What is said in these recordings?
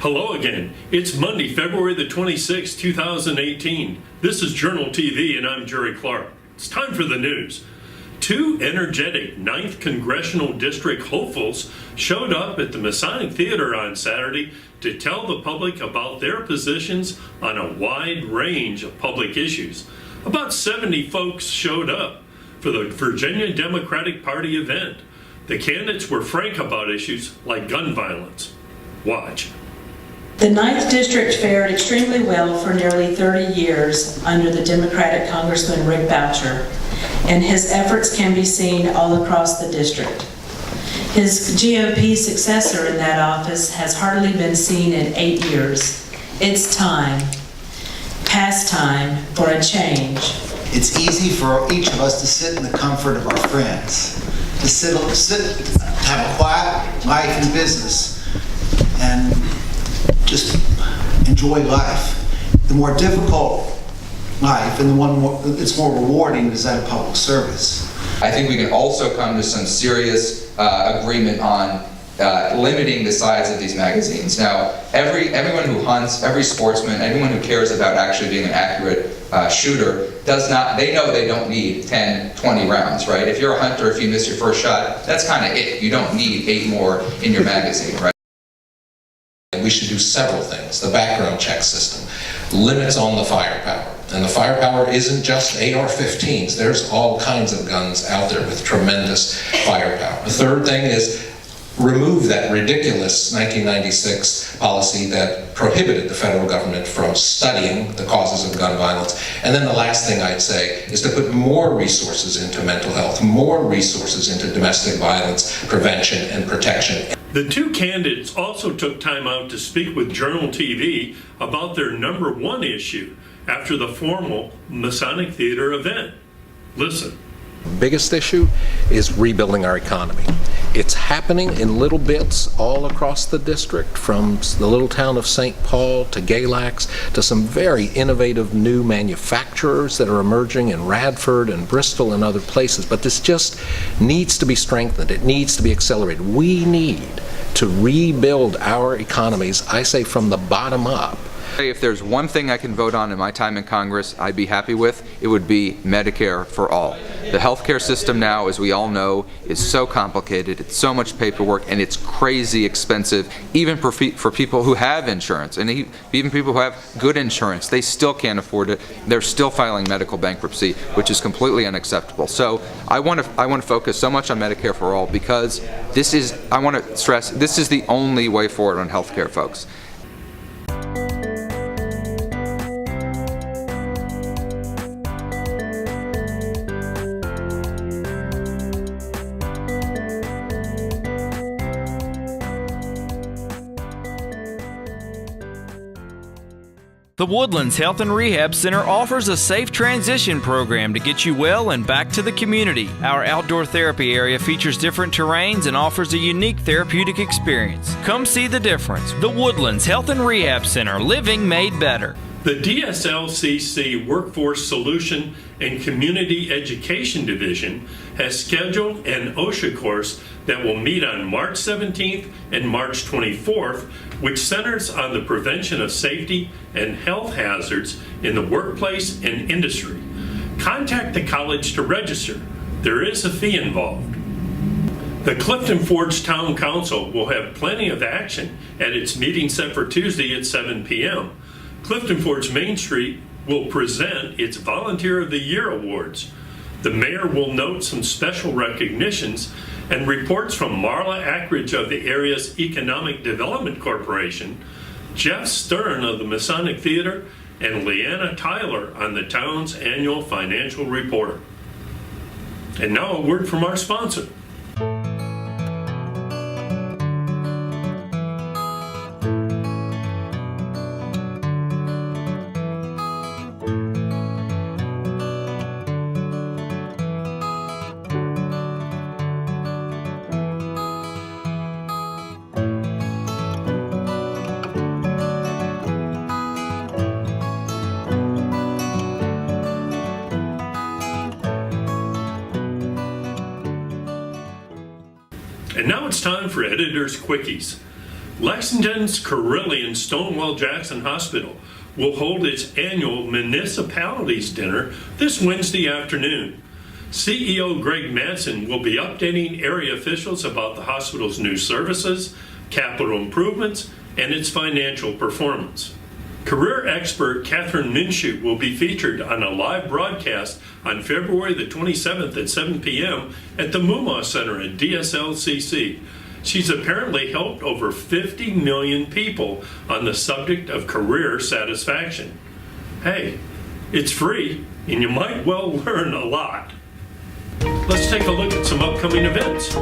Hello again. It's Monday, February the 26th, 2018. This is JournalTV and I'm Jerry Clark. It's time for the news. Two energetic 9th Congressional District hopefuls showed up at the Masonic Theater on Saturday to tell the public about their positions on a wide range of public issues. About 70 folks showed up for the Virginia Democratic Party event. The candidates were frank about issues like gun violence. Watch. The 9th District fared extremely well for nearly 30 years under the Democratic Congressman Rick Boucher, and his efforts can be seen all across the district. His GOP successor in that office has hardly been seen in 8 years. It's time, past time, for a change. It's easy for each of us to sit in the comfort of our friends, to sit, have a quiet life in business, and just enjoy life. The more difficult life and the one that's more rewarding is that of public service. I think we can also come to some serious agreement on limiting the size of these magazines. Now, everyone who hunts, every sportsman, anyone who cares about actually being an accurate shooter they know they don't need 10, 20 rounds, right? If you're a hunter, if you miss your first shot, that's kind of it. You don't need 8 more in your magazine, right? We should do several things. The background check system, limits on the firepower. And the firepower isn't just AR-15s. There's all kinds of guns out there with tremendous firepower. The third thing is remove that ridiculous 1996 policy that prohibited the federal government from studying the causes of gun violence. And then the last thing I'd say is to put more resources into mental health, more resources into domestic violence prevention and protection. The two candidates also took time out to speak with JournalTV about their #1 issue after the formal Masonic Theater event. Listen. The biggest issue is rebuilding our economy. It's happening in little bits all across the district, from the little town of St. Paul to Galax to some very innovative new manufacturers that are emerging in Radford and Bristol and other places. But this just needs to be strengthened. It needs to be accelerated. We need to rebuild our economies, I say, from the bottom up. If there's one thing I can vote on in my time in Congress I'd be happy with, it would be Medicare for all. The healthcare system now, as we all know, is so complicated, it's so much paperwork, and it's crazy expensive, even for people who have insurance, and even people who have good insurance. They still can't afford it. They're still filing medical bankruptcy, which is completely unacceptable. So I want to focus so much on Medicare for all because this is, I want to stress, this is the only way forward on healthcare, folks. The Woodlands Health and Rehab Center offers a safe transition program to get you well and back to the community. Our outdoor therapy area features different terrains and offers a unique therapeutic experience. Come see the difference. The Woodlands Health and Rehab Center, living made better. The DSLCC Workforce Solution and Community Education Division has scheduled an OSHA course that will meet on March 17th and March 24th, which centers on the prevention of safety and health hazards in the workplace and industry. Contact the college to register. There is a fee involved. The Clifton Forge Town Council will have plenty of action at its meeting set for Tuesday at 7 p.m. Clifton Forge Main Street will present its Volunteer of the Year awards. The mayor will note some special recognitions, and reports from Marla Ackridge of the area's Economic Development Corporation, Jeff Stern of the Masonic Theater, and Leanna Tyler on the town's annual financial report. And now a word from our sponsor. And now it's time for Editor's Quickies. Lexington's Carilion Stonewall Jackson Hospital will hold its annual Municipalities Dinner this Wednesday afternoon. CEO Greg Madsen will be updating area officials about the hospital's new services, capital improvements, and its financial performance. Career expert Catherine Minshew will be featured on a live broadcast on February the 27th at 7 p.m. at the Mumma Center at DSLCC. She's apparently helped over 50 million people on the subject of career satisfaction. Hey, it's free, and you might well learn a lot. Let's take a look at some upcoming events.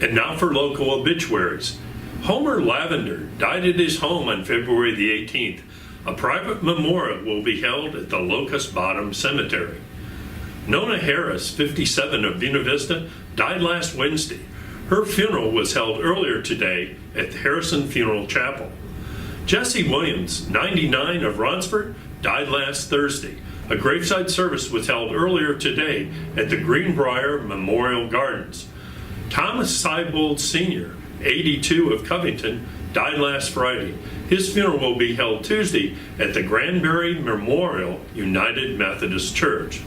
And now for local obituaries. Homer Lavender died at his home on February the 18th. A private memorial will be held at the Locust Bottom Cemetery. Nona Harris, 57, of Buena Vista, died last Wednesday. Her funeral was held earlier today at the Harrison Funeral Chapel. Jesse Williams, 99, of Ronsford, died last Thursday. A graveside service was held earlier today at the Greenbrier Memorial Gardens. Thomas Seibold Sr., 82, of Covington, died last Friday. His funeral will be held Tuesday at the Granbury Memorial United Methodist Church.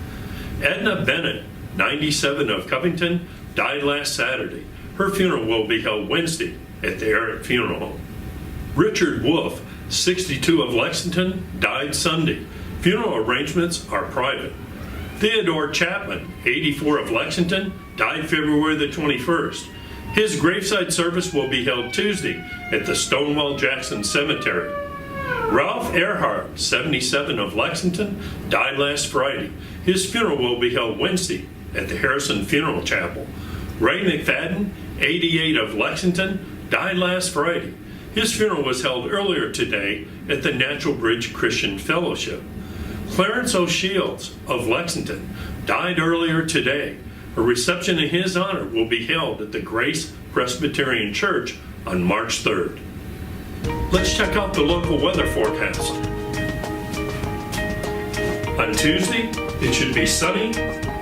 Edna Bennett, 97, of Covington, died last Saturday. Her funeral will be held Wednesday at the Eric Funeral Home. Richard Wolf, 62, of Lexington, died Sunday. Funeral arrangements are private. Theodore Chapman, 84, of Lexington, died February the 21st. His graveside service will be held Tuesday at the Stonewall Jackson Cemetery. Ralph Earhart, 77, of Lexington, died last Friday. His funeral will be held Wednesday at the Harrison Funeral Chapel. Ray McFadden, 88, of Lexington, died last Friday. His funeral was held earlier today at the Natural Bridge Christian Fellowship. Clarence O'Shields, of Lexington, died earlier today. A reception in his honor will be held at the Grace Presbyterian Church on March 3rd. Let's check out the local weather forecast. On Tuesday, it should be sunny,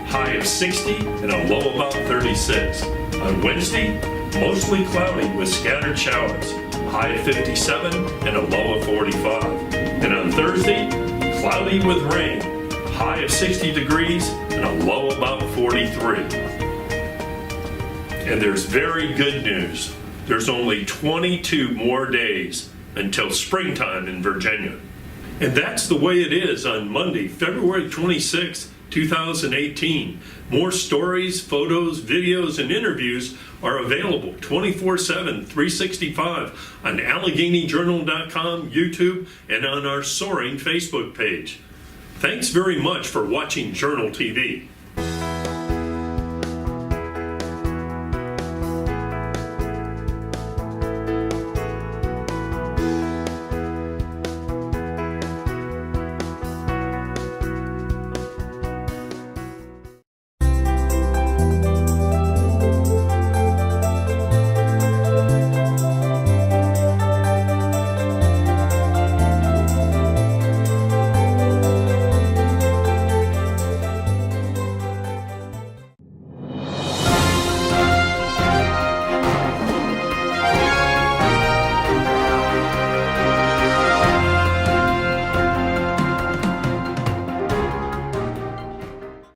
high of 60 and a low about 36. On Wednesday, mostly cloudy with scattered showers, high of 57 and a low of 45. And on Thursday, cloudy with rain, high of 60 degrees and a low about 43. And there's very good news. There's only 22 more days until springtime in Virginia. And that's the way it is on Monday, February 26, 2018. More stories, photos, videos, and interviews are available 24/7, 365 on AlleganyJournal.com, YouTube, and on our soaring Facebook page. Thanks very much for watching Journal TV.